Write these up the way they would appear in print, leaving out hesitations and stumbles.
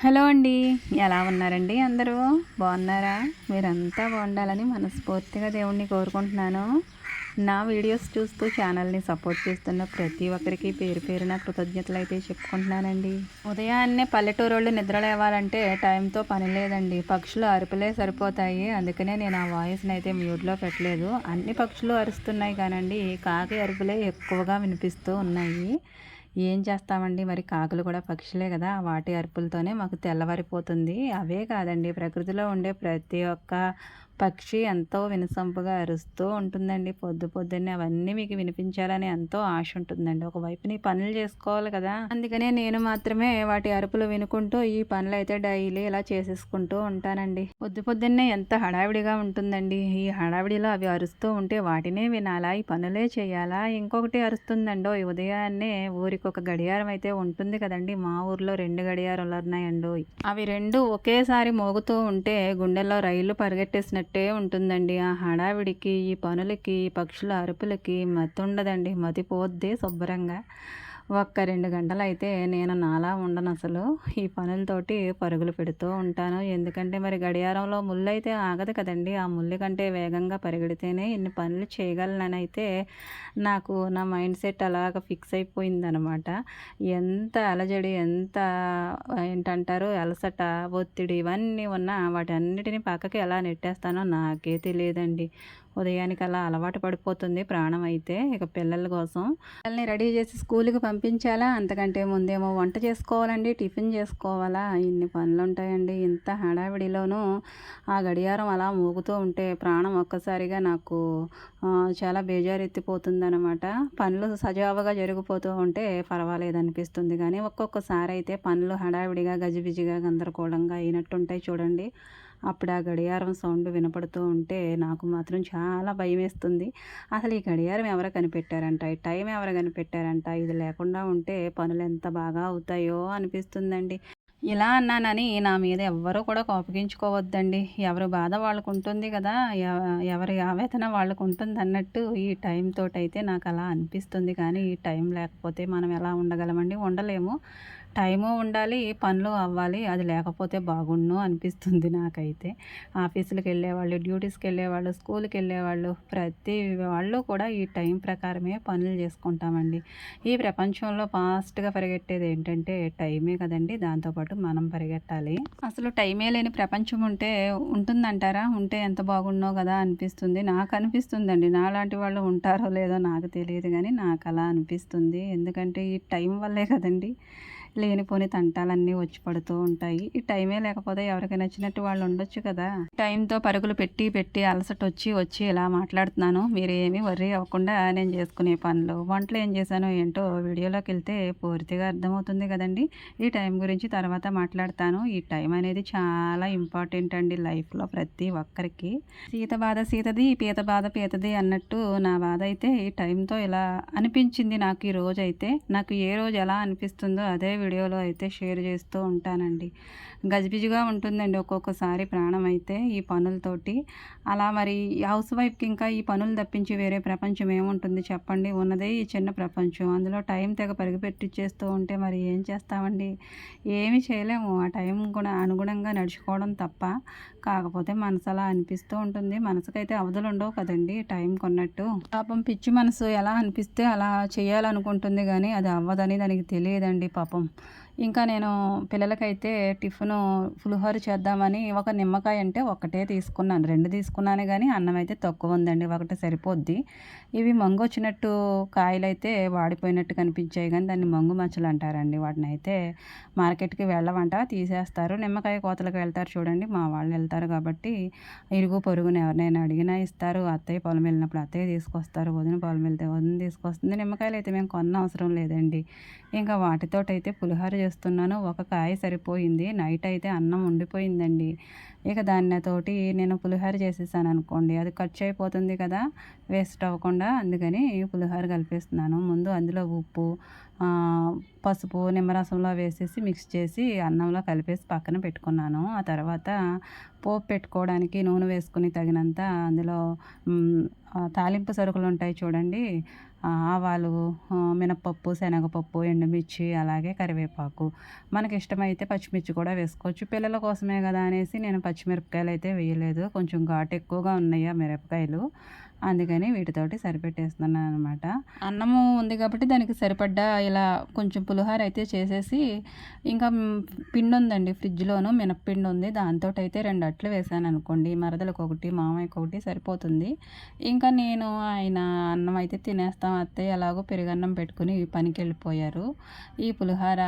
Hello అండి. ఎలా ఉన్నారండి అందరూ? బాగున్నారా? మీరంతా బాగుండాలని మనస్ఫూర్తిగా దేవుణ్ణి కోరుకుంటున్నాను. నా వీడియోస్ చూస్తూ ఛానల్ని సపోర్ట్ చేస్తున్న ప్రతి ఒక్కరికి పేరు పేరున కృతజ్ఞతలు అయితే చెప్పుకుంటున్నానండి. ఉదయాన్నే పల్లెటూరోళ్ళు నిద్ర లేవాలంటే టైంతో పని లేదండి. పక్షులు అరుపులే సరిపోతాయి. అందుకనే నేను ఆ వాయిస్ని అయితే మ్యూట్లో పెట్టలేదు. అన్ని పక్షులు అరుస్తున్నాయి కానండి, కాకి అరుపులే ఎక్కువగా వినిపిస్తూ ఉన్నాయి. ఏం చేస్తామండి, మరి కాకులు కూడా పక్షులే కదా, వాటి అరుపులతోనే మాకు తెల్లవారిపోతుంది. అవే కాదండి, ప్రకృతిలో ఉండే ప్రతి ఒక్క పక్షి ఎంతో వినసొంపుగా అరుస్తూ ఉంటుందండి. పొద్దు పొద్దున్నే అవన్నీ మీకు వినిపించాలని ఎంతో ఆశ ఉంటుందండి. ఒకవైపు నీ పనులు చేసుకోవాలి కదా, అందుకనే నేను మాత్రమే వాటి అరుపులు వినుకుంటూ ఈ పనులు అయితే డైలీ ఇలా చేసేసుకుంటూ ఉంటానండి. పొద్దు పొద్దున్నే ఎంత హడావిడిగా ఉంటుందండి. ఈ హడావిడిలో అవి అరుస్తూ ఉంటే వాటినే వినాలా, ఈ పనులే చేయాలా? ఇంకొకటి అరుస్తుందండో, ఈ ఉదయాన్నే ఊరికి ఒక గడియారం అయితే ఉంటుంది కదండి. మా ఊర్లో 2 గడియారాలు ఉన్నాయండోయ్. అవి 2 ఒకేసారి మోగుతూ ఉంటే గుండెల్లో రైళ్లు పరిగెట్టేసినట్టే ఉంటుందండి. ఆ హడావిడికి, ఈ పనులకి, ఈ పక్షుల అరుపులకి మతుండదండి. మతిపోద్ది శుభ్రంగా. ఒక్క 2 గంటలైతే నేను నాలా ఉండనసలు. ఈ పనులతోటి పరుగులు పెడుతూ ఉంటాను. ఎందుకంటే మరి గడియారంలో ముల్లయితే ఆగదు కదండీ. ఆ ముల్లు కంటే వేగంగా పరిగెడితేనే ఇన్ని పనులు చేయగలననైతే నాకు నా మైండ్ సెట్ అలాగ ఫిక్స్ అయిపోయిందనమాట. ఎంత అలజడి, ఎంత ఏంటంటారు అలసట, ఒత్తిడి ఇవన్నీ ఉన్నా వాటన్నిటిని పక్కకి ఎలా నెట్టేస్తానో నాకే తెలియదండి. ఉదయానికి అలా అలవాటు పడిపోతుంది ప్రాణం అయితే. ఇక పిల్లల కోసం పిల్లల్ని రెడీ చేసి స్కూల్‌కి పంపించాలా, అంతకంటే ముందేమో వంట చేసుకోవాలండి, టిఫిన్ చేసుకోవాలా, ఇన్ని పనులుంటాయండి. ఇంత హడావిడిలోనూ ఆ గడియారం అలా మోగుతూ ఉంటే ప్రాణం ఒక్కసారిగా నాకు చాలా బేజారెత్తిపోతుందనమాట. పనులు సజావుగా జరిగిపోతూ ఉంటే పర్వాలేదనిపిస్తుంది గానీ, ఒక్కొక్కసారి అయితే పనులు హడావిడిగా, గజిబిజిగా, గందరగోళంగా అయినట్టుంటాయి చూడండి. అప్పుడు ఆ గడియారం సౌండ్ వినపడుతూ ఉంటే నాకు మాత్రం చాలా భయమేస్తుంది. అసలు ఈ గడియారం ఎవరు కనిపెట్టారంట? ఈ టైం ఎవరు కనిపెట్టారంట? ఇది లేకుండా ఉంటే పనులెంత బాగా అవుతాయో అనిపిస్తుందండి. ఇలా అన్నానని నా మీద ఎవ్వరూ కూడా కోపగించుకోవద్దండి. ఎవరి బాధ వాళ్ళకుంటుంది గదా! ఎవరి ఆవేదన వాళ్ళకుంటుందన్నట్టు ఈ టైం తోటైతే నాకలా అనిపిస్తుంది. కానీ ఈ టైం లేకపోతే మనం ఎలా ఉండగలమండి? ఉండలేము. టైము ఉండాలి, పనులు అవ్వాలి. అది లేకపోతే బాగుండును అనిపిస్తుంది నాకైతే. ఆఫీసులకెళ్ళేవాళ్ళు, డ్యూటీస్‌కెళ్ళేవాళ్ళు, స్కూలుకెళ్ళేవాళ్ళు ప్రతి వాళ్ళు కూడా ఈ టైం ప్రకారమే పనులు చేసుకుంటామండి. ఈ ప్రపంచంలో ఫాస్ట్‌గా పరిగెట్టేదేంటంటే టైమే కదండీ! దాంతో పాటు మనం పరిగెట్టాలి. అసలు టైమే లేని ప్రపంచం ఉంటే ఉంటుందంటారా? ఉంటే ఎంత బాగుండునో గదా అనిపిస్తుంది. నాకనిపిస్తుందండి. నాలాంటి వాళ్ళు ఉంటారో లేదో నాకు తెలీదు గానీ నాకలా అనిపిస్తుంది. ఎందుకంటే ఈ టైం వల్లే కదండీ లేనిపోని తంటాలన్నీ వచ్చి పడుతూ ఉంటాయి. ఈ టైమే లేకపోతే ఎవరికి నచ్చినట్టు వాళ్ళు ఉండొచ్చు కదా. టైంతో పరుగులు పెట్టి పెట్టి అలసటొచ్చి వచ్చి ఇలా మాట్లాడుతున్నాను. మీరేమీ వర్రీ అవ్వకుండా నేను చేసుకునే పనులు, వంటలు ఏం చేశానో ఏంటో వీడియోలోకెళ్తే పూర్తిగా అర్థమవుతుంది కదండీ. ఈ టైం గురించి తర్వాత మాట్లాడతాను. ఈ టైం అనేది చాలా ఇంపార్టెంట్ అండి లైఫ్‌లో ప్రతి ఒక్కరికి. సీత బాధ సీతది, పీత బాధ పీతది అన్నట్టు నా బాధ అయితే ఈ టైంతో ఇలా అనిపించింది నాకు ఈ రోజైతే. నాకు ఏ రోజు ఎలా అనిపిస్తుందో అదే వీడియోలో అయితే షేర్ చేస్తూ ఉంటానండి. గజిబిజిగా ఉంటుందండి ఒక్కొక్కసారి ప్రాణం అయితే ఈ పనులతోటి. అలా మరి హౌస్ వైఫ్‌కి ఇంకా ఈ పనులు తప్పించి వేరే ప్రపంచం ఏముంటుంది చెప్పండి? ఉన్నదే ఈ చిన్న ప్రపంచం. అందులో టైం తెగ పరిగెపెట్టిచ్చేస్తూ ఉంటే మరి ఏం చేస్తామండి? ఏమి చేయలేము. ఆ టైం కూడా అనుగుణంగా నడుచుకోవడం తప్ప. కాకపోతే మనసు అలా అనిపిస్తూ ఉంటుంది. మనసుకైతే అవధులుండవు కదండీ టైంకున్నట్టు. పాపం పిచ్చి మనసు ఎలా అనిపిస్తే అలా చేయాలనుకుంటుంది గానీ అది అవ్వదని దానికి తెలియదండి పాపం. ఇంకా నేను పిల్లలకైతే టిఫిను పులిహోర చేద్దామని ఒక నిమ్మకాయ అంటే ఒక్కటే తీసుకున్నాను. 2 తీసుకున్నాను గానీ అన్నం అయితే తక్కువ ఉందండి. ఒకటి సరిపోద్ది. ఇవి మంగొచ్చినట్టు కాయలైతే వాడిపోయినట్టు కనిపించాయి గానీ దాన్ని మంగు మచ్చలు అంటారండి. వాటినైతే మార్కెట్‌కి వెళ్ళవంట, తీసేస్తారు. నిమ్మకాయ కోతలకు వెళ్తారు చూడండి, మా వాళ్ళు వెళ్తారు కాబట్టి ఇరుగు పొరుగున ఎవరినైనా అడిగినా ఇస్తారు. అత్తయ్య పొలం వెళ్ళినప్పుడు అత్తయ్య తీసుకొస్తారు. వదిన పొలం వెళ్తే వదిన తీసుకొస్తుంది. నిమ్మకాయలైతే మేము కొననవసరం లేదండి. ఇంకా వాటితోటైతే పులిహోర చేస్తున్నాను. ఒక కాయ సరిపోయింది. నైట్ అయితే అన్నం ఉండిపోయిందండి. ఇక దానితోటి నేను పులిహోర చేసేసాననుకోండి, అది ఖర్చు అయిపోతుంది కదా, వేస్ట్ అవ్వకుండా. అందుకని పులిహోర కలిపేస్తున్నాను. ముందు అందులో ఉప్పు, పసుపు నిమ్మరసంలో వేసేసి మిక్స్ చేసి అన్నంలో కలిపేసి పక్కన పెట్టుకున్నాను. ఆ తర్వాత పోపు పెట్టుకోవడానికి నూనె వేసుకుని తగినంత అందులో తాలింపు సరుకులు ఉంటాయి చూడండి, ఆవాలు, మినపప్పు, శనగపప్పు, ఎండుమిర్చి, అలాగే కరివేపాకు. మనకి ఇష్టమైతే పచ్చిమిర్చి కూడా వేసుకోవచ్చు. పిల్లల కోసమే కదా అనేసి నేను పచ్చిమిరపకాయలు అయితే వేయలేదు. కొంచెం ఘాటు ఎక్కువగా ఉన్నాయి ఆ మిరపకాయలు. అందుకని వీటితోటి సరిపెట్టేస్తున్నాను అనమాట. అన్నము ఉంది కాబట్టి దానికి సరిపడ్డ ఇలా కొంచెం పులిహోర అయితే చేసేసి, ఇంకా పిండి ఉందండి ఫ్రిడ్జ్లోను, మినప్పిండి ఉంది. దాంతో అయితే 2 అట్లు వేసాను అనుకోండి. మరదలకు ఒకటి, మామయ్యకి ఒకటి సరిపోతుంది. ఇంకా నేను ఆయన అన్నం అయితే తినేస్తాం అత్తయ్య ఎలాగో పెరుగన్నం పెట్టుకుని పనికి వెళ్ళిపోయారు. ఈ పులిహోర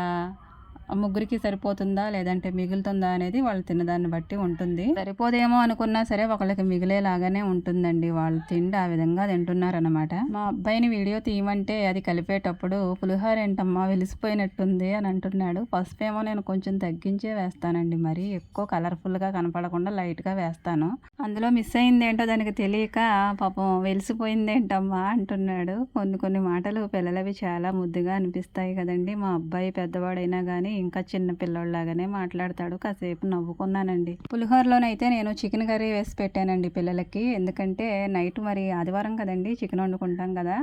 ముగ్గురికి సరిపోతుందా లేదంటే మిగులుతుందా అనేది వాళ్ళు తిన్నదాన్ని బట్టి ఉంటుంది. సరిపోదేమో అనుకున్నా సరే ఒకళ్ళకి మిగిలేలాగానే ఉంటుందండి. వాళ్ళు తిండి ఆ విధంగా తింటున్నారనమాట. మా అబ్బాయిని వీడియో తీయమంటే అది కలిపేటప్పుడు పులిహోర ఏంటమ్మా వెలిసిపోయినట్టుంది అని అంటున్నాడు. పసుపేమో నేను కొంచెం తగ్గించే వేస్తానండి, మరి ఎక్కువ కలర్ఫుల్గా కనపడకుండా లైట్గా వేస్తాను. అందులో మిస్ అయిందేంటో దానికి తెలియక పాపం వెలిసిపోయిందేంటమ్మా అంటున్నాడు. కొన్ని మాటలు పిల్లలవి చాలా ముద్దుగా అనిపిస్తాయి కదండి. మా అబ్బాయి పెద్దవాడైనా కానీ ఇంకా చిన్న పిల్లోళ్ళలాగానే మాట్లాడతాడు. కాసేపు నవ్వుకున్నానండి. పులిహోరలోనైతే నేను చికెన్ కర్రీ వేసి పెట్టానండి పిల్లలకి. ఎందుకంటే నైట్ మరి ఆదివారం కదండి చికెన్ వండుకుంటాం కదా,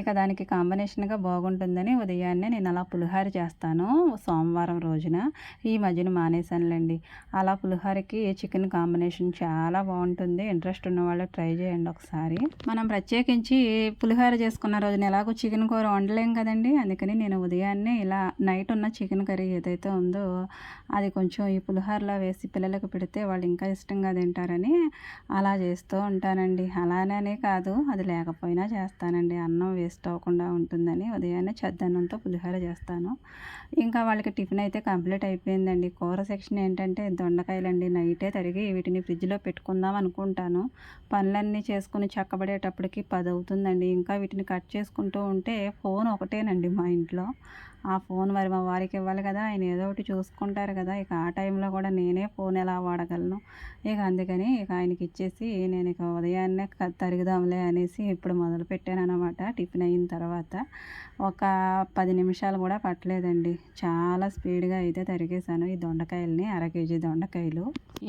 ఇక దానికి కాంబినేషన్గా బాగుంటుందని ఉదయాన్నే నేను అలా పులిహోర చేస్తాను సోమవారం రోజున. ఈ మధ్యన మానేశానులేండి. అలా పులిహోరకి చికెన్ కాంబినేషన్ చాలా బాగుంటుంది. ఇంట్రెస్ట్ ఉన్న వాళ్ళు ట్రై చేయండి ఒకసారి. మనం ప్రత్యేకించి పులిహోర చేసుకున్న రోజున ఎలాగో చికెన్ కూర వండలేం కదండి, అందుకని నేను ఉదయాన్నే ఇలా నైట్ ఉన్న చికెన్ కర్రీ ఏదైతే ఉందో అది కొంచెం ఈ పులిహోరలో వేసి పిల్లలకు పెడితే వాళ్ళు ఇంకా ఇష్టంగా తింటారని అలా చేస్తూ ఉంటానండి. అలానే కాదు, అది లేకపోయినా చేస్తానండి. అన్నం వేస్ట్ అవ్వకుండా ఉంటుందని ఉదయాన్నే చద్దన్నంతో పులిహోర చేస్తాను. ఇంకా వాళ్ళకి టిఫిన్ అయితే కంప్లీట్ అయిపోయిందండి. కూర సెక్షన్ ఏంటంటే దొండకాయలండి. నైటే తరిగి వీటిని ఫ్రిడ్జ్లో పెట్టుకుందాం అనుకుంటాను. పనులన్నీ చేసుకుని చక్కబడేటప్పటికి 10 అవుతుందండి. ఇంకా వీటిని కట్ చేసుకుంటూ ఉంటే ఫోన్ ఒకటేనండి మా ఇంట్లో. ఆ ఫోన్ మరి మా వారికి ఇవ్వాలి కదా, ఆయన ఏదో ఒకటి చూసుకుంటారు కదా. ఇక ఆ టైంలో కూడా నేనే ఫోన్ ఎలా వాడగలను. ఇక అందుకని ఇక ఆయనకి ఇచ్చేసి నేను ఇక ఉదయాన్నే తరుగుదాంలే అనేసి ఇప్పుడు మొదలుపెట్టాను అనమాట. టిఫిన్ అయిన తర్వాత ఒక 10 నిమిషాలు కూడా పట్టలేదండి. చాలా స్పీడ్గా అయితే తరిగేశాను ఈ దొండకాయలని. 1/2 కేజీ దొండకాయలు.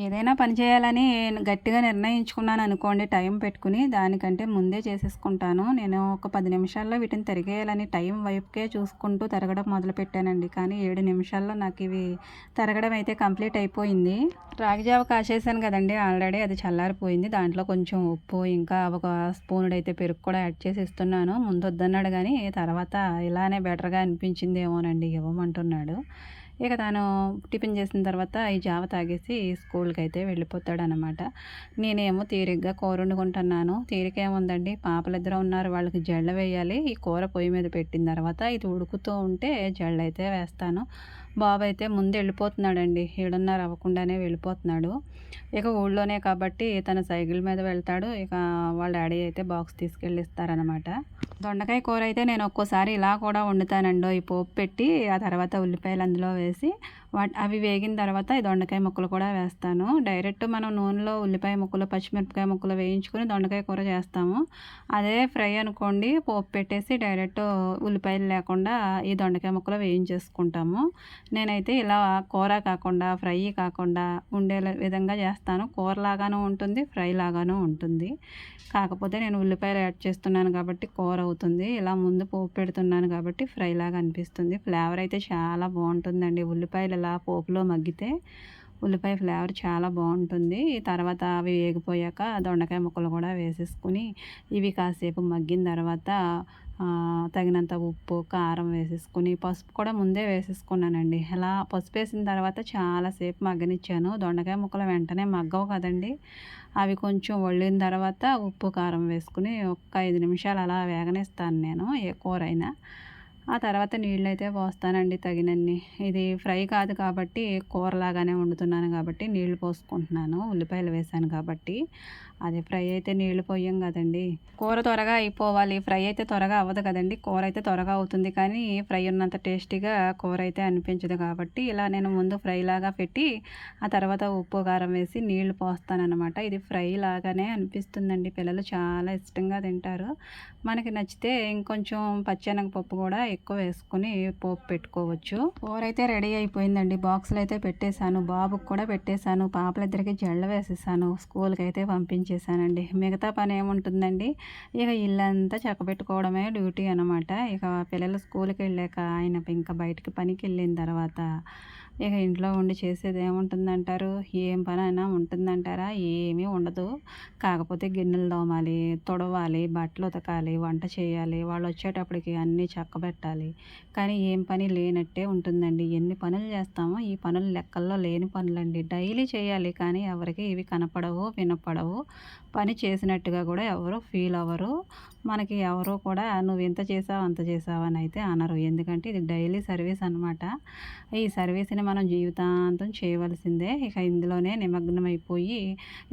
ఏదైనా పని చేయాలని గట్టిగా నిర్ణయించుకున్నాను అనుకోండి, టైం పెట్టుకుని దానికంటే ముందే చేసేసుకుంటాను. నేను ఒక 10 నిమిషాల్లో వీటిని తరిగేయాలని టైం వైపుకే చూసుకుంటూ తరగడం మొదలుపెట్టానండి. కానీ 7 నిమిషాల్లో నాకు ఇవి తరగడం అయితే కంప్లీట్ అయిపోయింది. రాగి జావ కాచేసాను కదండి ఆల్రెడీ, అది చల్లారిపోయింది. దాంట్లో కొంచెం ఉప్పు ఇంకా ఒక స్పూనుడైతే పెరుగు కూడా యాడ్ చేసి ఇస్తున్నాను. ముందు వద్దన్నాడు కానీ తర్వాత ఇలానే బెటర్గా అనిపించిందేమోనండి ఇవ్వమంటున్నాడు. ఇక తాను టిఫిన్ చేసిన తర్వాత ఈ జావ తాగేసి స్కూల్కి అయితే వెళ్ళిపోతాడనమాట. నేనేమో తీరిగ్గా కూర వండుకుంటున్నాను. తీరికేముందండి, పాపలిద్దరూ ఉన్నారు, వాళ్ళకి జళ్ళ వేయాలి. ఈ కూర పొయ్యి మీద పెట్టిన తర్వాత ఇది ఉడుకుతూ ఉంటే జళ్ళైతే వేస్తాను. బాబు అయితే ముందు వెళ్ళిపోతున్నాడండి. 7:30 అవ్వకుండానే వెళ్ళిపోతున్నాడు. ఇక ఊళ్ళోనే కాబట్టి తన సైకిల్ మీద వెళ్తాడు. ఇక వాళ్ళ డాడీ అయితే బాక్స్ తీసుకెళ్ళి ఇస్తారనమాట. దొండకాయ కూర అయితే నేను ఒక్కోసారి ఇలా కూడా వండుతానండి. ఈ పోపు పెట్టి ఆ తర్వాత ఉల్లిపాయలు అందులో వేసి అవి వేగిన తర్వాత ఈ దొండకాయ ముక్కలు కూడా వేస్తాను. డైరెక్ట్ మనం నూనెలో ఉల్లిపాయ ముక్కలు, పచ్చిమిరపకాయ ముక్కలు వేయించుకొని దొండకాయ కూర చేస్తాము. అదే ఫ్రై అనుకోండి, పోపు పెట్టేసి డైరెక్ట్ ఉల్లిపాయలు లేకుండా ఈ దొండకాయ ముక్కలు వేయించేసుకుంటాము. నేనైతే ఇలా కూర కాకుండా ఫ్రై కాకుండా ఉండే విధంగా చేస్తాను. కూర లాగాను ఉంటుంది, ఫ్రై లాగాను ఉంటుంది. కాకపోతే నేను ఉల్లిపాయలు యాడ్ చేస్తున్నాను కాబట్టి కూర అవుతుంది. ఇలా ముందు పోపు పెడుతున్నాను కాబట్టి ఫ్రై లాగా అనిపిస్తుంది. ఫ్లేవర్ అయితే చాలా బాగుంటుందండి. ఉల్లిపాయలు ఇలా పోపులో మగ్గితే ఉల్లిపాయ ఫ్లేవర్ చాలా బాగుంటుంది. తర్వాత అవి వేగిపోయాక దొండకాయ ముక్కలు కూడా వేసేసుకుని ఇవి కాసేపు మగ్గిన తర్వాత తగినంత ఉప్పు, కారం వేసేసుకుని పసుపు కూడా ముందే వేసేసుకున్నానండి. అలా పసుపు వేసిన తర్వాత చాలాసేపు మగ్గనిచ్చాను. దొండకాయ ముక్కలు వెంటనే మగ్గవు కదండి, అవి కొంచెం వళ్ళిన తర్వాత ఉప్పు, కారం వేసుకుని ఒక 5 నిమిషాలు అలా వేగనిస్తాను నేను ఏ కూర అయినా. ఆ తర్వాత నీళ్ళైతే పోస్తానండి తగినన్ని. ఇది ఫ్రై కాదు కాబట్టి కూరలాగానే వండుతున్నాను కాబట్టి నీళ్లు పోసుకుంటున్నాను. ఉల్లిపాయలు వేసాను కాబట్టి. అది ఫ్రై అయితే నీళ్లు పోయం కదండి. కూర త్వరగా అయిపోవాలి, ఫ్రై అయితే త్వరగా అవ్వదు కదండి. కూర అయితే త్వరగా అవుతుంది కానీ ఫ్రై ఉన్నంత టేస్టీగా కూర అయితే అనిపించదు కాబట్టి ఇలా నేను ముందు ఫ్రై లాగా పెట్టి ఆ తర్వాత ఉప్పు, కారం వేసి నీళ్లు పోస్తానన్నమాట. ఇది ఫ్రై లాగానే అనిపిస్తుందండి. పిల్లలు చాలా ఇష్టంగా తింటారు. మనకి నచ్చితే ఇంకొంచెం పచ్చెనగపప్పు కూడా ఎక్కువ వేసుకుని పోపు పెట్టుకోవచ్చు. కూర అయితే రెడీ అయిపోయిందండి. బాక్సులు అయితే పెట్టేశాను, బాబుకి కూడా పెట్టేశాను, పాపలిద్దరికి జళ్ళ వేసేసాను, స్కూల్కి అయితే పంపించేశానండి. మిగతా పని ఏముంటుందండి, ఇక ఇల్లంతా చక్కబెట్టుకోవడమే డ్యూటీ అనమాట. ఇక పిల్లలు స్కూల్కి వెళ్ళాక ఆయన ఇంకా బయటకి పనికి వెళ్ళిన తర్వాత ఇక ఇంట్లో ఉండి చేసేది ఏముంటుందంటారు, ఏం పని అయినా ఉంటుందంటారా, ఏమీ ఉండదు. కాకపోతే గిన్నెలు తోమాలి, తుడవాలి, బట్టలు ఉతకాలి, వంట చేయాలి, వాళ్ళు వచ్చేటప్పటికి అన్నీ చక్కబెట్టాలి. కానీ ఏం పని లేనట్టే ఉంటుందండి. ఎన్ని పనులు చేస్తామో ఈ పనులు లెక్కల్లో లేని పనులండి. డైలీ చేయాలి కానీ ఎవరికి ఇవి కనపడవు, వినపడవు. పని చేసినట్టుగా కూడా ఎవరు ఫీల్ అవ్వరు. మనకి ఎవరు కూడా నువ్వు ఇంత చేసావు అంత చేసావు అని అయితే అనరు. ఎందుకంటే ఇది డైలీ సర్వీస్ అనమాట. ఈ సర్వీస్ని మనం జీవితాంతం చేయవలసిందే. ఇక ఇందులోనే నిమగ్నమైపోయి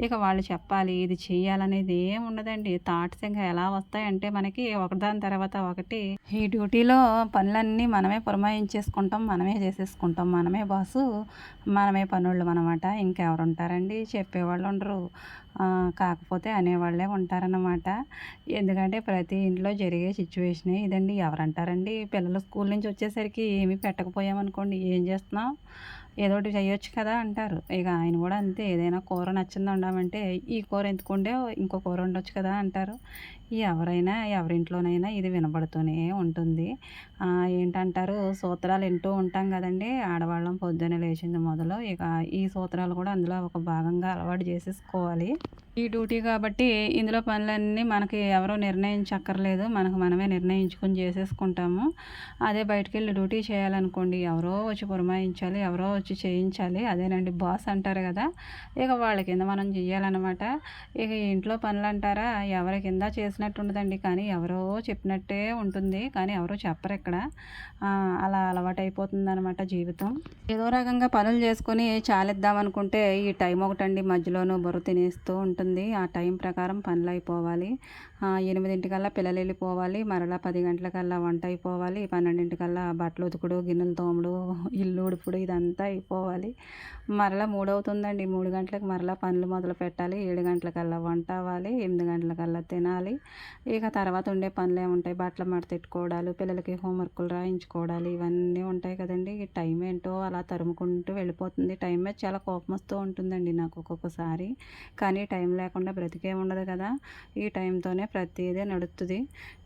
ఇక వాళ్ళు చెప్పాలి ఇది చేయాలనేది ఏం ఉండదండి. థాట్స్ ఇంకా ఎలా వస్తాయంటే మనకి ఒకదాని తర్వాత ఒకటి. ఈ డ్యూటీలో పనులన్నీ మనమే పురమాయించేసుకుంటాం, మనమే చేసేసుకుంటాం, మనమే బాసు, మనమే పనులు అనమాట. ఇంకెవరు ఉంటారండి, చెప్పేవాళ్ళు ఉండరు, కాకపోతే అనేవాళ్ళే ఉంటారన్నమాట. ఎందుకంటే ప్రతి ఇంట్లో జరిగే సిచ్యువేషనే ఇదండి. ఎవరంటారండి, పిల్లలు స్కూల్ నుంచి వచ్చేసరికి ఏమీ పెట్టకపోయామనుకోండి, ఏం చేస్తున్నావు, ఏదో ఒకటి చేయొచ్చు కదా అంటారు. ఇక ఆయన కూడా అంతే, ఏదైనా కూర నచ్చింది వండామంటే ఈ కూర ఎందుకు వండావు, ఇంకో కూర వండొచ్చు కదా అంటారు. ఎవరైనా ఎవరింట్లోనైనా ఇది వినబడుతూనే ఉంటుంది. ఏంటంటారు, సూత్రాలు వింటూ ఉంటాం కదండి ఆడవాళ్ళం, పొద్దున్నే లేచింది మొదలు. ఇక ఈ సూత్రాలు కూడా అందులో ఒక భాగంగా అలవాటు చేసేసుకోవాలి. ఈ డ్యూటీ కాబట్టి ఇందులో పనులన్నీ మనకి ఎవరో నిర్ణయించక్కర్లేదు, మనకు మనమే నిర్ణయించుకొని చేసేసుకుంటాము. అదే బయటకెళ్ళి డ్యూటీ చేయాలనుకోండి, ఎవరో వచ్చి పురమాయించాలి, ఎవరో వచ్చి చేయించాలి. అదేనండి బాస్ అంటారు కదా, ఇక వాళ్ళ కింద మనం చెయ్యాలన్నమాట. ఇక ఇంట్లో పనులు అంటారా, ఎవరి కింద చేసినట్టు ఉండదండి, కానీ ఎవరో చెప్పినట్టే ఉంటుంది, కానీ ఎవరో చెప్పరు ఇక్కడ. అలా అలవాటైపోతుంది అనమాట జీవితం. ఏదో రకంగా పనులు చేసుకొని చాలిద్దామనుకుంటే ఈ టైం ఒకటండి మధ్యలోనూ బుర్ర తినేస్తూ ఉంటుంది. ఆ టైం ప్రకారం పనులు అయిపోవాలి. 8 పిల్లలు వెళ్ళిపోవాలి, మరలా 10 గంటలకల్లా వంట అయిపోవాలి, 12 బట్టలు ఉతుకుడు, గిన్నెలు తోముడు, ఇల్లు ఉడుపుడు ఇదంతా అయిపోవాలి. మరలా 3 అవుతుందండి, 3 గంటలకు మరలా పనులు మొదలు పెట్టాలి, 7 గంటలకల్లా వంట అవ్వాలి, 8 గంటలకల్లా తినాలి. ఇక తర్వాత ఉండే పనులు ఏముంటాయి, బట్టలు మడతెట్టుకోవడాలు, పిల్లలకి హోంవర్కులు రాయించుకోవడాలు, ఇవన్నీ ఉంటాయి కదండి. ఈ టైం ఏంటో అలా తరుముకుంటూ వెళ్ళిపోతుంది. టైం మీద చాలా కోపం వస్తూ ఉంటుందండి నాకు ఒక్కొక్కసారి. కానీ టైం లేకుండా బ్రతికే ఉండదు కదా. ఈ టైంతోనే ప్రతిదీ నడుస్తుంది.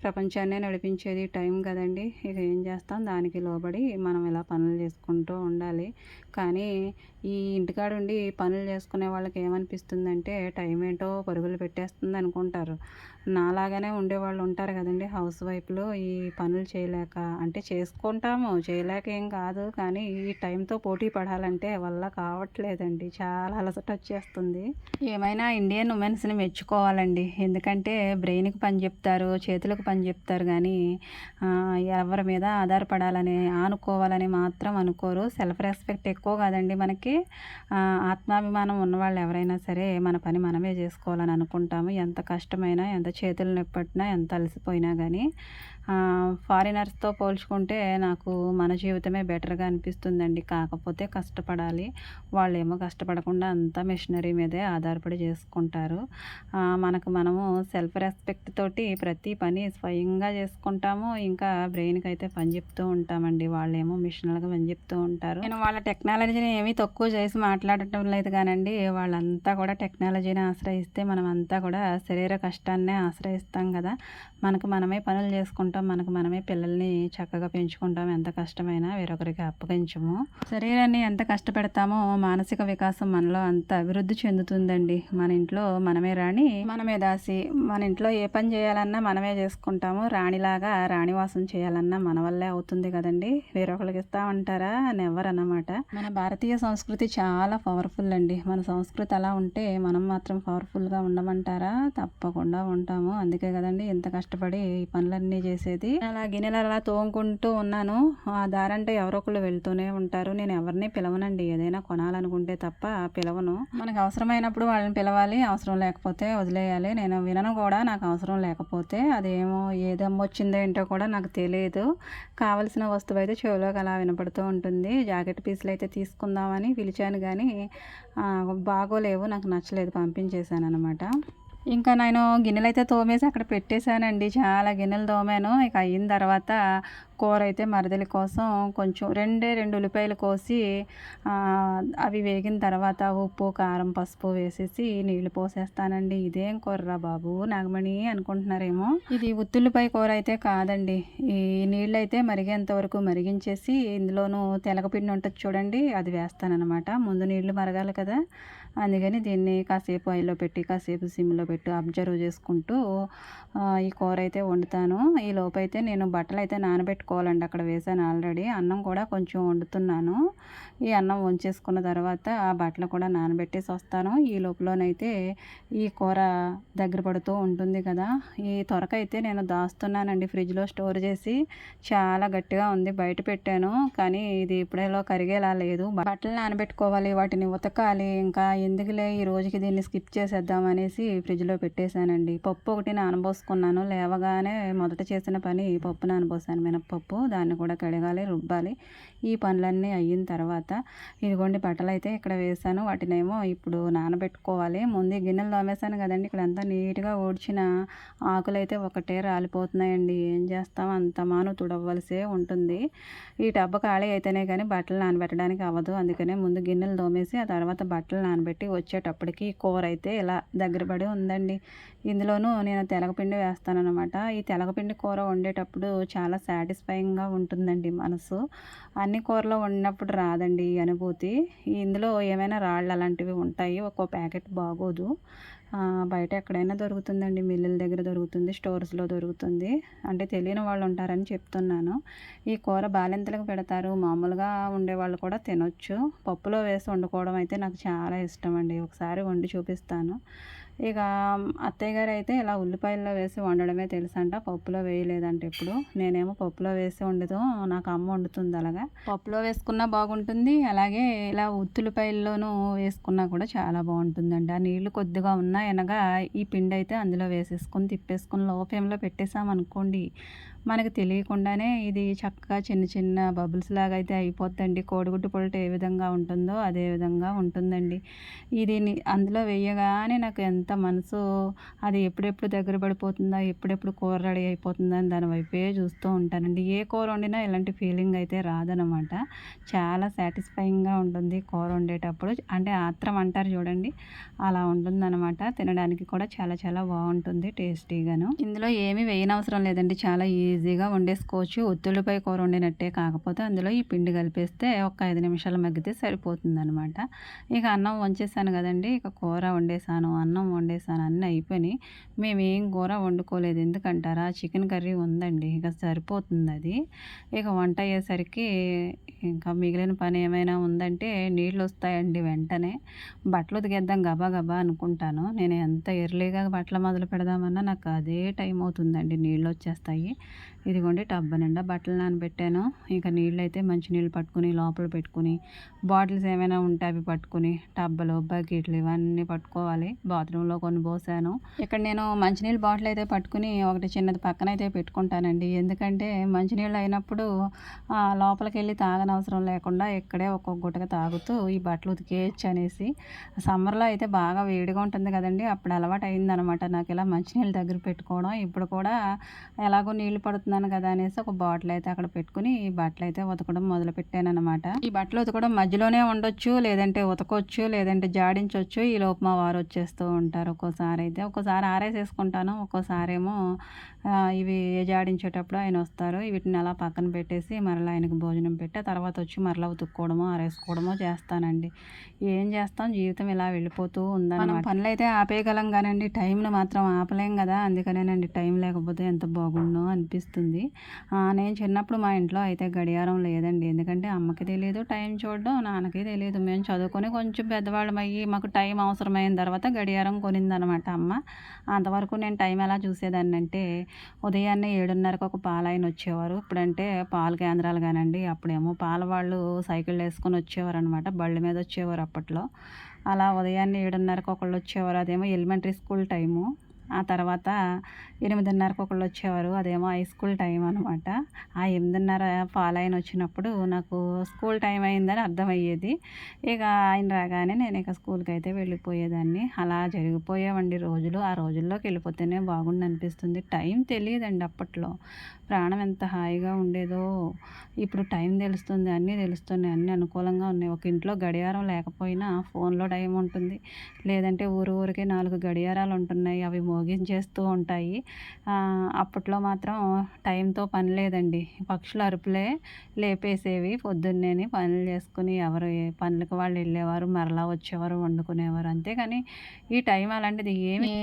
ప్రపంచాన్నే నడిపించేది టైం కదండి. ఇక ఏం చేస్తాం, దానికి లోబడి మనం ఇలా పనులు చేసుకుంటూ ఉండాలి. కానీ ఈ ఇంటికాడ ఉండి పనులు చేసుకునే వాళ్ళకి ఏమనిపిస్తుందంటే టైం ఏంటో పరుగులు పెట్టేస్తుంది అనుకుంటారు. నాలాగానే ఉండేవాళ్ళు ఉంటారు కదండి, హౌస్ వైఫ్లు. ఈ పనులు చేయలేక, అంటే చేసుకుంటాము, చేయలేక ఏం కాదు, కానీ ఈ టైంతో పోటీ పడాలంటే వల్ల కావట్లేదండి. చాలా అలసట వచ్చేస్తుంది. ఏమైనా ఇండియన్ ఉమెన్స్ని మెచ్చుకోవాలండి. ఎందుకంటే బ్రెయిన్కి పని చెప్తారు, చేతులకు పని చెప్తారు, కానీ ఎవరి మీద ఆధారపడాలని, ఆనుకోవాలని మాత్రం అనుకోరు. సెల్ఫ్ రెస్పెక్ట్ ఎక్కువ కాదండి మనకి. ఆత్మాభిమానం ఉన్నవాళ్ళు ఎవరైనా సరే మన పని మనమే చేసుకోవాలని అనుకుంటాము. ఎంత కష్టమైనా, ఎంత చేతులు నొప్పట్టినా, ఎంత అలసిపోయినా కానీ. ఫారినర్స్తో పోల్చుకుంటే నాకు మన జీవితమే బెటర్గా అనిపిస్తుందండి. కాకపోతే కష్టపడాలి. వాళ్ళేమో కష్టపడకుండా అంతా మిషనరీ మీదే ఆధారపడి చేసుకుంటారు. మనకు మనము సెల్ఫ్ రెస్పెక్ట్ తోటి ప్రతి పని స్వయంగా చేసుకుంటాము. ఇంకా బ్రెయిన్కి అయితే పని చెప్తూ ఉంటామండి, వాళ్ళేమో మిషనల్గా పని చెప్తూ ఉంటారు. నేను వాళ్ళ టెక్నాలజీని ఏమీ తక్కువ చేసి మాట్లాడటం లేదు కానండి, వాళ్ళంతా కూడా టెక్నాలజీని ఆశ్రయిస్తే మనమంతా కూడా శరీర కష్టాన్నే ఆశ్రయిస్తాం కదా. మనకు మనమే పనులు చేసుకుంటాం, మనకు మనమే పిల్లల్ని చక్కగా పెంచుకుంటాం. ఎంత కష్టమైనా వేరొకరికి అప్పగించము. శరీరాన్ని ఎంత కష్టపెడతామో మానసిక వికాసం మనలో అంత అభివృద్ధి చెందుతుందండి. మన ఇంట్లో మనమే రాణి, మనమే దాసి. మన ఇంట్లో ఏ పని చేయాలన్నా మనమే చేసుకుంటాము. రాణిలాగా రాణివాసం చేయాలన్నా మన వల్లే అవుతుంది కదండి. వేరొకరికి ఇస్తామంటారా, నెవర్ అన్నమాట. మన భారతీయ సంస్కృతి చాలా పవర్ఫుల్ అండి. మన సంస్కృతి అలా ఉంటే మనం మాత్రం పవర్ఫుల్గా ఉండమంటారా, తప్పకుండా ఉంటాము. అందుకే కదండి ఎంత కష్టపడి ఈ పనులన్నీ చేసేది. అలా గిన్నెలు అలా తోముకుంటూ ఉన్నాను. ఆ దారంటే ఎవరో ఒకళ్ళు వెళ్తూనే ఉంటారు. నేను ఎవరిని పిలవనండి, ఏదైనా కొనాలనుకుంటే తప్ప పిలవను. మనకు అవసరమైనప్పుడు వాళ్ళని పిలవాలి, అవసరం లేకపోతే వదిలేయాలి. నేను వినను కూడా, నాకు అవసరం లేకపోతే. అదేమో ఏది అమ్మొచ్చిందో ఏంటో కూడా నాకు తెలియదు. కావలసిన వస్తువు అయితే చెవిలోకి అలా వినపడుతూ ఉంటుంది. జాకెట్ పీసులు అయితే తీసుకుందామని పిలిచాను కానీ బాగోలేవు, నాకు నచ్చలేదు, పంపించేశాను అనమాట. ఇంకా నేను గిన్నెలైతే తోమేసి అక్కడ పెట్టేశానండి. చాలా గిన్నెలు తోమాను. ఇక అయిన తర్వాత కూర అయితే మరదలి కోసం కొంచెం 2 ఉల్లిపాయలు కోసి అవి వేగిన తర్వాత ఉప్పు, కారం, పసుపు వేసేసి నీళ్లు పోసేస్తానండి. ఇదేం కూరరా బాబు నాగమణి అనుకుంటున్నారేమో. ఇది ఉత్తుల్లిపాయ కూర అయితే కాదండి. ఈ నీళ్ళైతే మరిగేంత వరకు మరిగించేసి ఇందులోనూ తెలగపిండి ఉంటుంది చూడండి, అది వేస్తానన్నమాట. ముందు నీళ్లు మరగాలి కదా, అందుకని దీన్ని కాసేపు ఆయిల్లో పెట్టి కాసేపు సిమ్లో పెట్టి అబ్జర్వ్ చేసుకుంటూ ఈ కూర అయితే వండుతాను. ఈ లోపైతే నేను బట్టలు అయితే నానబెట్టుకోవాలండి. అక్కడ వేసాను ఆల్రెడీ. అన్నం కూడా కొంచెం వండుతున్నాను. ఈ అన్నం వంచేసుకున్న తర్వాత ఆ బట్టలు కూడా నానబెట్టేసి వస్తాను. ఈ లోపలనైతే ఈ కూర దగ్గర పడుతూ ఉంటుంది కదా. ఈ తొరకైతే నేను దాస్తున్నానండి ఫ్రిడ్జ్లో స్టోర్ చేసి. చాలా గట్టిగా ఉంది, బయట పెట్టాను కానీ ఇది ఇప్పుడేలో కరిగేలా లేదు. బట్టలు నానబెట్టుకోవాలి, వాటిని ఉతకాలి. ఇంకా ఎందుకులే ఈ రోజుకి దీన్ని స్కిప్ చేసేద్దాం అనేసి ఫ్రిడ్జ్లో పెట్టేశానండి. పప్పు ఒకటి నానబోసుకున్నాను. లేవగానే మొదట చేసిన పని పప్పు నానబోసాను, మినప్పప్పు. దాన్ని కూడా కడగాలి, రుబ్బాలి. ఈ పనులన్నీ అయిన తర్వాత ఇదిగోండి బట్టలు అయితే ఇక్కడ వేసాను. వాటినేమో ఇప్పుడు నానబెట్టుకోవాలి. ముందు గిన్నెలు తోమేశాను కదండి, ఇక్కడ అంతా నీట్గా ఊడ్చిన ఆకులు అయితే ఒకటే రాలిపోతున్నాయండి. ఏం చేస్తాం, అంత మాను తుడవలసే ఉంటుంది. ఈ టబ్బ ఖాళీ అయితేనే కానీ బట్టలు నానబెట్టడానికి అవ్వదు. అందుకనే ముందు గిన్నెలు తోమేసి ఆ తర్వాత బట్టలు నానబెట్టి వచ్చేటప్పటికి కూర అయితే ఇలా దగ్గర పడి ఉందండి. ఇందులోనూ నేను తెలగపిండి వేస్తానన్నమాట. ఈ తెలగపిండి కూర వండేటప్పుడు చాలా సాటిస్ఫైయింగ్గా ఉంటుందండి మనసు. అన్ని కూరలో వండినప్పుడు రాదండి ఈ అనుభూతి. ఇందులో ఏమైనా రాళ్ళు అలాంటివి ఉంటాయి. ఒక్కో ప్యాకెట్ బాగోదు. బయట ఎక్కడైనా దొరుకుతుందండి, మిల్లుల దగ్గర దొరుకుతుంది, స్టోర్స్లో దొరుకుతుంది. అంటే తెలియని వాళ్ళు ఉంటారని చెప్తున్నాను. ఈ కూర బాలింతలకు పెడతారు, మామూలుగా ఉండేవాళ్ళు కూడా తినొచ్చు. పప్పులో వేసి వండుకోవడం అయితే నాకు చాలా ఇష్టం అండి. ఒకసారి వండి చూపిస్తాను. ఇక అత్తయ్య గారు అయితే ఇలా ఉల్లిపాయల్లో వేసి వండడమే తెలుసంట, పప్పులో వేయలేదంట ఎప్పుడు. నేనేమో పప్పులో వేసి వండుతాం, నాకు అమ్మ వండుతుంది అలాగా. పప్పులో వేసుకున్నా బాగుంటుంది, అలాగే ఇలా ఉత్తుల్లిపాయల్లోనూ వేసుకున్నా కూడా చాలా బాగుంటుందండి. ఆ నీళ్లు కొద్దిగా ఉన్నాయనగా ఈ పిండి అయితే అందులో వేసేసుకొని తిప్పేసుకొని లో ఫ్లేమ్లో పెట్టేసామనుకోండి, మనకు తెలియకుండానే ఇది చక్కగా చిన్న చిన్న బబుల్స్ లాగా అయితే అయిపోద్దండి. కోడిగుడ్డు పొలట ఏ విధంగా ఉంటుందో అదే విధంగా ఉంటుందండి. ఇది అందులో వేయగానే నాకు ఎంత మనసు, అది ఎప్పుడెప్పుడు దగ్గర పడిపోతుందా, ఎప్పుడెప్పుడు కూర రెడీ అయిపోతుందా అని దాని వైపే చూస్తూ ఉంటానండి. ఏ కూర వండినా ఇలాంటి ఫీలింగ్ అయితే రాదనమాట. చాలా సాటిస్ఫైయింగ్గా ఉంటుంది కూర వండేటప్పుడు. అంటే ఆత్రం అంటారు చూడండి, అలా ఉంటుందన్నమాట. తినడానికి కూడా చాలా చాలా బాగుంటుంది, టేస్టీగాను. ఇందులో ఏమీ వేయనవసరం లేదండి, చాలా ఈజీగా వండేసుకోవచ్చు. ఒత్తుల్లిపాయ కూర వండినట్టే, కాకపోతే అందులో ఈ పిండి కలిపేస్తే ఒక 5 నిమిషాలు మగ్గితే సరిపోతుందనమాట. ఇక అన్నం వంచేసాను కదండి, ఇక కూర వండేసాను, అన్నం వండేసాను, అన్నీ అయిపోయినాయి. మేమేం కూర వండుకోలేదు, ఎందుకంటారా, చికెన్ కర్రీ ఉందండి, ఇక సరిపోతుంది అది. ఇక వంట అయ్యేసరికి ఇంకా మిగిలిన పని ఏమైనా ఉందంటే నీళ్ళు వస్తాయండి వెంటనే. బట్టలు ఉతికేద్దాం గబా గబా అనుకుంటాను. నేను ఎంత ఎర్లీగా బట్టలు మొదలు పెడదామన్నా నాకు అదే టైం అవుతుందండి, నీళ్ళు వచ్చేస్తాయి. ఇదిగోండి టబ్బ నిండా బట్టలు నానబెట్టాను. ఇక నీళ్ళైతే మంచినీళ్ళు పట్టుకుని లోపల పెట్టుకుని, బాటిల్స్ ఏమైనా ఉంటే అవి పట్టుకుని, టబ్బలు బకెట్లు ఇవన్నీ పట్టుకోవాలి. బాత్రూంలో కొన్ని పోసాను. ఇక్కడ నేను మంచినీళ్ళ బాటిల్ అయితే పట్టుకుని ఒకటి చిన్నది పక్కన అయితే పెట్టుకుంటానండి. ఎందుకంటే మంచినీళ్ళు అయినప్పుడు లోపలికి వెళ్ళి తాగనవసరం లేకుండా ఇక్కడే ఒక్కొక్క గుటక తాగుతూ ఈ బట్టలు ఉతికేయచ్చు అనేసి. సమ్మర్లో అయితే బాగా వేడిగా ఉంటుంది కదండి, అప్పుడు అలవాటు అయిందనమాట నాకు ఇలా మంచినీళ్ళు దగ్గర పెట్టుకోవడం. ఇప్పుడు కూడా ఎలాగో నీళ్లు పడుతున్నాను కదా అనేసి ఒక బాటిల్ అయితే అక్కడ పెట్టుకుని ఈ బట్టలు అయితే ఉతకడం మొదలుపెట్టాను అనమాట. ఈ బట్టలు ఉతకడం మధ్యలోనే ఉండొచ్చు, లేదంటే ఉతకొచ్చు, లేదంటే జాడించవచ్చు. ఈ లోపు మా వారు వచ్చేస్తూ ఉంటారు. ఒక్కోసారి ఆరేసేసుకుంటాను, ఒక్కోసారి ఏమో ఇవి జాడించేటప్పుడు ఆయన వస్తారు. వీటిని అలా పక్కన పెట్టేసి మరలా ఆయనకు భోజనం పెట్టి తర్వాత వచ్చి మరలా ఉతుక్కోవడమో ఆరేసుకోవడమో చేస్తానండి. ఏం చేస్తాం, జీవితం ఇలా వెళ్ళిపోతూ ఉందన్నమాట. మనం పనులు అయితే ఆపేయగలం కానండి, టైంను మాత్రం ఆపలేం కదా. అందుకనేనండి టైం లేకపోతే ఎంత బాగుండో అనిపిస్తుంది. నేను చిన్నప్పుడు మా ఇంట్లో అయితే గడియారం లేదండి, ఎందుకంటే అమ్మకి తెలియదు టైం చూడడం, నాన్నకి తెలియదు. మేము చదువుకొని కొంచెం పెద్దవాళ్ళం అయ్యి మాకు టైం అవసరమైన తర్వాత గడియారం కొనిందనమాట అమ్మ. అంతవరకు నేను టైం ఎలా చూసేదాన్ని అంటే, ఉదయాన్నే 7:30కి ఒక పాలాయన వచ్చేవారు. ఇప్పుడంటే పాల కేంద్రాలు కానండి, అప్పుడేమో పాల వాళ్ళు సైకిళ్ళు వేసుకొని వచ్చేవారు అనమాట, బళ్ళ మీద వచ్చేవారు అప్పట్లో. అలా ఉదయాన్నే 7:30కి ఒకళ్ళు వచ్చేవారు. అదేమో ఎలిమెంటరీ స్కూల్ టైము. ఆ తర్వాత 8:30కి ఒకళ్ళు వచ్చేవారు, అదేమో హై స్కూల్ టైం అనమాట. ఆ 8:30 ఫాలైన్ వచ్చినప్పుడు నాకు స్కూల్ టైం అయిందని అర్థమయ్యేది. ఇక ఆయన రాగానే నేను ఇక స్కూల్కి అయితే వెళ్ళిపోయేదాన్ని. అలా జరిగిపోయేవండి రోజులు. ఆ రోజుల్లోకి వెళ్ళిపోతేనే బాగుండు అనిపిస్తుంది. టైం తెలియదండి అప్పట్లో. ప్రాణం ఎంత హాయిగా ఉండేదో. ఇప్పుడు టైం తెలుస్తుంది, అన్నీ తెలుస్తున్నాయి, అన్నీ అనుకూలంగా ఉన్నాయి. ఒక ఇంట్లో గడియారం లేకపోయినా ఫోన్లో టైం ఉంటుంది, లేదంటే ఊరికే 4 గడియారాలు ఉంటున్నాయి, అవి మోగించేస్తూ ఉంటాయి. అప్పట్లో మాత్రం టైంతో పని లేదండి. పక్షుల అరుపులే లేపేసేవి. పొద్దున్నేని పనులు చేసుకుని ఎవరు ఏ పనులకు వాళ్ళు వెళ్ళేవారు, మరలా వచ్చేవారు, వండుకునేవారు. అంతేగాని ఈ టైం అలాంటిది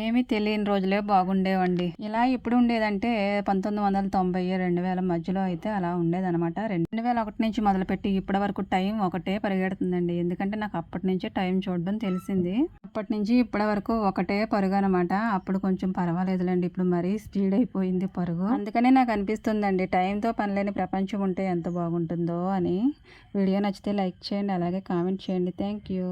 ఏమీ తెలియని రోజులే బాగుండేవండి. ఇలా ఎప్పుడు ఉండేదంటే 1990, 2000 మధ్యలో అయితే అలా ఉండేదనమాట. 2001 నుంచి మొదలుపెట్టి ఇప్పటి వరకు టైం ఒకటే పరిగెడుతుందండి. ఎందుకంటే నాకు అప్పటి నుంచే టైం చూడడం తెలిసింది. అప్పటి నుంచి ఇప్పటి వరకు ఒకటే పరుగు అనమాట. అప్పుడు కొంచెం పర్వాలేదులేండి, ఇప్పుడు మరీ స్పీడ్ అయిపోయింది పరుగు. అందుకనే నాకు అనిపిస్తుందండి, టైంతో పనిలేని ప్రపంచం ఉంటే ఎంత బాగుంటుందో అని. వీడియో నచ్చితే లైక్ చేయండి, అలాగే కామెంట్ చేయండి. Thank you.